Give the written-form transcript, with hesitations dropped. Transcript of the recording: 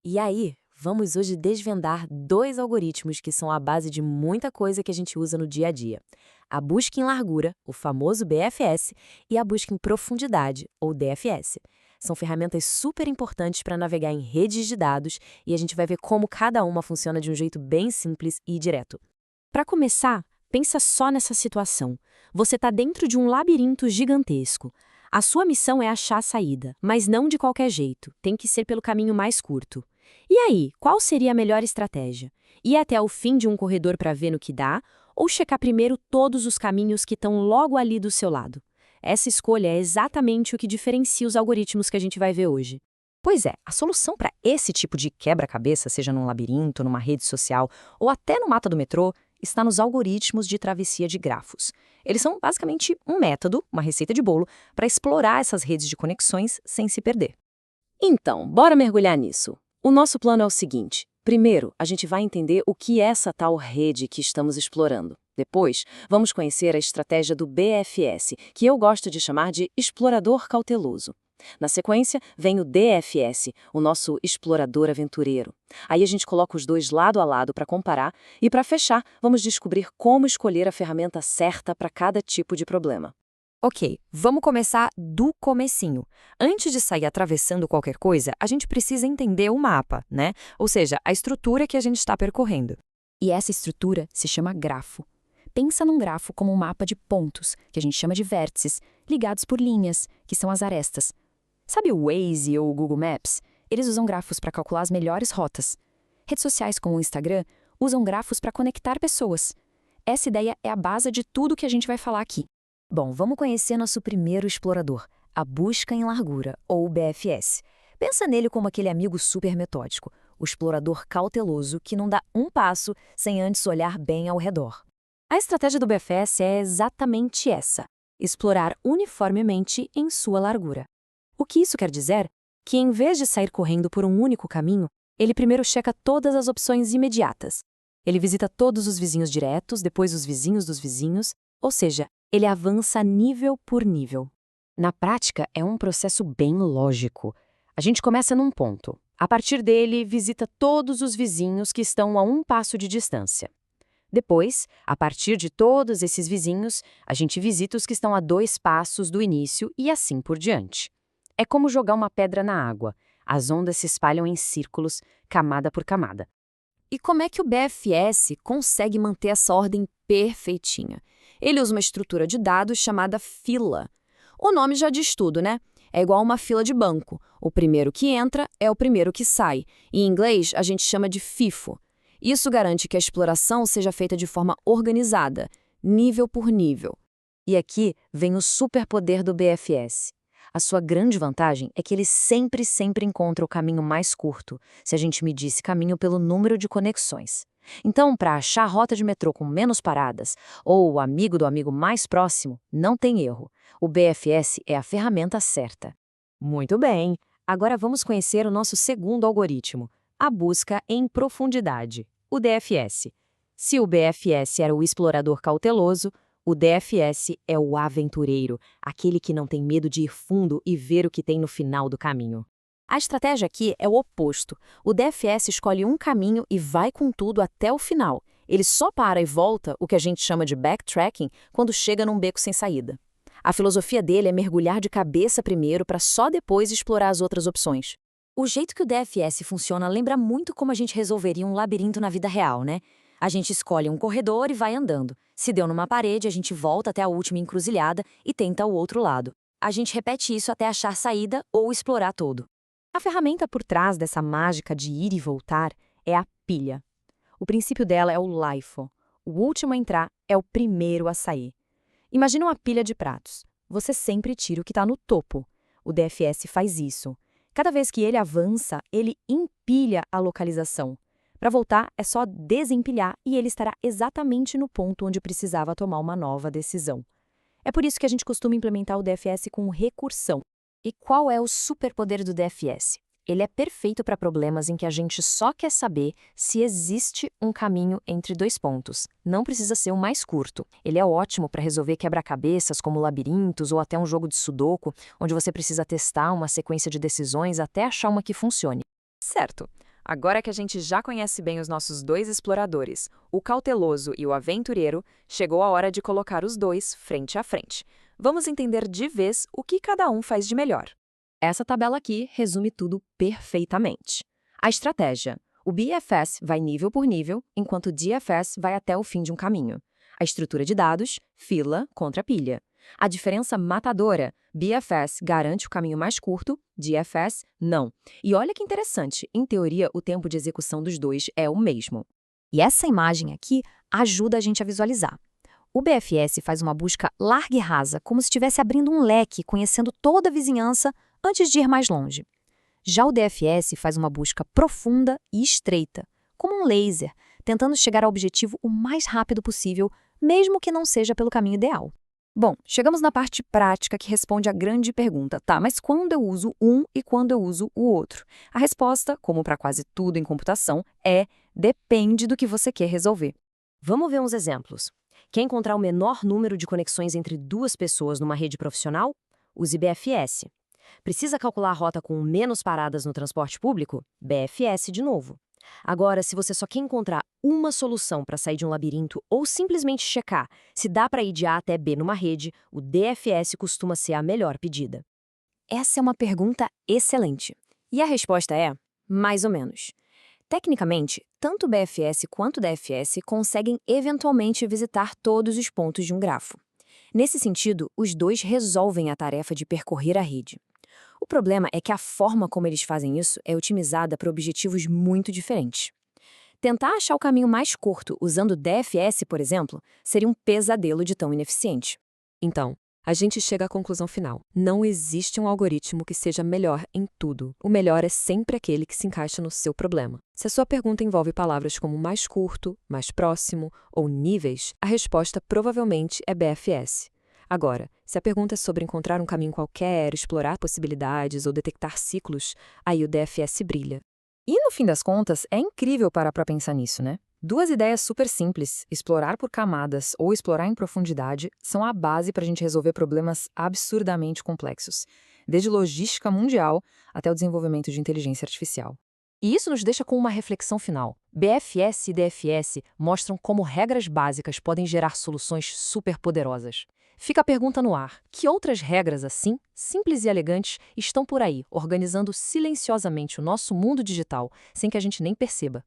E aí, vamos hoje desvendar dois algoritmos que são a base de muita coisa que a gente usa no dia a dia. A busca em largura, o famoso BFS, e a busca em profundidade, ou DFS. São ferramentas super importantes para navegar em redes de dados e a gente vai ver como cada uma funciona de um jeito bem simples e direto. Para começar, pensa só nessa situação. Você está dentro de um labirinto gigantesco. A sua missão é achar a saída, mas não de qualquer jeito, tem que ser pelo caminho mais curto. E aí, qual seria a melhor estratégia? Ir até o fim de um corredor para ver no que dá, ou checar primeiro todos os caminhos que estão logo ali do seu lado? Essa escolha é exatamente o que diferencia os algoritmos que a gente vai ver hoje. Pois é, a solução para esse tipo de quebra-cabeça, seja num labirinto, numa rede social ou até no mapa do metrô, está nos algoritmos de travessia de grafos. Eles são basicamente um método, uma receita de bolo, para explorar essas redes de conexões sem se perder. Então, bora mergulhar nisso. O nosso plano é o seguinte. Primeiro, a gente vai entender o que é essa tal rede que estamos explorando. Depois, vamos conhecer a estratégia do BFS, que eu gosto de chamar de explorador cauteloso. Na sequência, vem o DFS, o nosso explorador aventureiro. Aí a gente coloca os dois lado a lado para comparar e, para fechar, vamos descobrir como escolher a ferramenta certa para cada tipo de problema. Ok, vamos começar do comecinho. Antes de sair atravessando qualquer coisa, a gente precisa entender o mapa, né? Ou seja, a estrutura que a gente está percorrendo. E essa estrutura se chama grafo. Pensa num grafo como um mapa de pontos, que a gente chama de vértices, ligados por linhas, que são as arestas. Sabe o Waze ou o Google Maps? Eles usam grafos para calcular as melhores rotas. Redes sociais como o Instagram usam grafos para conectar pessoas. Essa ideia é a base de tudo que a gente vai falar aqui. Bom, vamos conhecer nosso primeiro explorador, a busca em largura, ou BFS. Pensa nele como aquele amigo super metódico, o explorador cauteloso que não dá um passo sem antes olhar bem ao redor. A estratégia do BFS é exatamente essa: explorar uniformemente em sua largura. O que isso quer dizer? Que em vez de sair correndo por um único caminho, ele primeiro checa todas as opções imediatas. Ele visita todos os vizinhos diretos, depois os vizinhos dos vizinhos, ou seja, ele avança nível por nível. Na prática, é um processo bem lógico. A gente começa num ponto. A partir dele, visita todos os vizinhos que estão a um passo de distância. Depois, a partir de todos esses vizinhos, a gente visita os que estão a 2 passos do início e assim por diante. É como jogar uma pedra na água. As ondas se espalham em círculos, camada por camada. E como é que o BFS consegue manter essa ordem perfeitinha? Ele usa uma estrutura de dados chamada fila. O nome já diz tudo, né? É igual uma fila de banco. O primeiro que entra é o primeiro que sai. Em inglês, a gente chama de FIFO. Isso garante que a exploração seja feita de forma organizada, nível por nível. E aqui vem o superpoder do BFS. A sua grande vantagem é que ele sempre encontra o caminho mais curto, se a gente medisse caminho pelo número de conexões. Então, para achar a rota de metrô com menos paradas, ou o amigo do amigo mais próximo, não tem erro. O BFS é a ferramenta certa. Muito bem, agora vamos conhecer o nosso segundo algoritmo, a busca em profundidade, o DFS. Se o BFS era o explorador cauteloso, o DFS é o aventureiro, aquele que não tem medo de ir fundo e ver o que tem no final do caminho. A estratégia aqui é o oposto. O DFS escolhe um caminho e vai com tudo até o final. Ele só para e volta, o que a gente chama de backtracking, quando chega num beco sem saída. A filosofia dele é mergulhar de cabeça primeiro para só depois explorar as outras opções. O jeito que o DFS funciona lembra muito como a gente resolveria um labirinto na vida real, né? A gente escolhe um corredor e vai andando. Se deu numa parede, a gente volta até a última encruzilhada e tenta o outro lado. A gente repete isso até achar saída ou explorar todo. A ferramenta por trás dessa mágica de ir e voltar é a pilha. O princípio dela é o LIFO. O último a entrar é o primeiro a sair. Imagina uma pilha de pratos. Você sempre tira o que está no topo. O DFS faz isso. Cada vez que ele avança, ele empilha a localização. Para voltar, é só desempilhar e ele estará exatamente no ponto onde precisava tomar uma nova decisão. É por isso que a gente costuma implementar o DFS com recursão. E qual é o superpoder do DFS? Ele é perfeito para problemas em que a gente só quer saber se existe um caminho entre 2 pontos. Não precisa ser o mais curto. Ele é ótimo para resolver quebra-cabeças como labirintos ou até um jogo de sudoku, onde você precisa testar uma sequência de decisões até achar uma que funcione. Certo. Agora que a gente já conhece bem os nossos dois exploradores, o cauteloso e o aventureiro, chegou a hora de colocar os dois frente a frente. Vamos entender de vez o que cada um faz de melhor. Essa tabela aqui resume tudo perfeitamente. A estratégia. O BFS vai nível por nível, enquanto o DFS vai até o fim de um caminho. A estrutura de dados, fila contra pilha. A diferença matadora, BFS garante o caminho mais curto, DFS não. E olha que interessante, em teoria o tempo de execução dos dois é o mesmo. E essa imagem aqui ajuda a gente a visualizar. O BFS faz uma busca larga e rasa, como se estivesse abrindo um leque, conhecendo toda a vizinhança antes de ir mais longe. Já o DFS faz uma busca profunda e estreita, como um laser, tentando chegar ao objetivo o mais rápido possível, mesmo que não seja pelo caminho ideal. Bom, chegamos na parte prática que responde à grande pergunta, tá, mas quando eu uso um e quando eu uso o outro? A resposta, como para quase tudo em computação, é depende do que você quer resolver. Vamos ver uns exemplos. Quer encontrar o menor número de conexões entre duas pessoas numa rede profissional? Use BFS. Precisa calcular a rota com menos paradas no transporte público? BFS de novo. Agora, se você só quer encontrar uma solução para sair de um labirinto ou simplesmente checar se dá para ir de A até B numa rede, o DFS costuma ser a melhor pedida. Essa é uma pergunta excelente. E a resposta é, mais ou menos. Tecnicamente, tanto o BFS quanto o DFS conseguem eventualmente visitar todos os pontos de um grafo. Nesse sentido, os dois resolvem a tarefa de percorrer a rede. O problema é que a forma como eles fazem isso é otimizada para objetivos muito diferentes. Tentar achar o caminho mais curto usando o DFS, por exemplo, seria um pesadelo de tão ineficiente. Então, a gente chega à conclusão final. Não existe um algoritmo que seja melhor em tudo. O melhor é sempre aquele que se encaixa no seu problema. Se a sua pergunta envolve palavras como mais curto, mais próximo ou níveis, a resposta provavelmente é BFS. Agora, se a pergunta é sobre encontrar um caminho qualquer, explorar possibilidades ou detectar ciclos, aí o DFS brilha. E no fim das contas, é incrível parar para pensar nisso, né? Duas ideias super simples, explorar por camadas ou explorar em profundidade, são a base para a gente resolver problemas absurdamente complexos, desde logística mundial até o desenvolvimento de inteligência artificial. E isso nos deixa com uma reflexão final. BFS e DFS mostram como regras básicas podem gerar soluções superpoderosas. Fica a pergunta no ar: que outras regras assim, simples e elegantes, estão por aí, organizando silenciosamente o nosso mundo digital, sem que a gente nem perceba?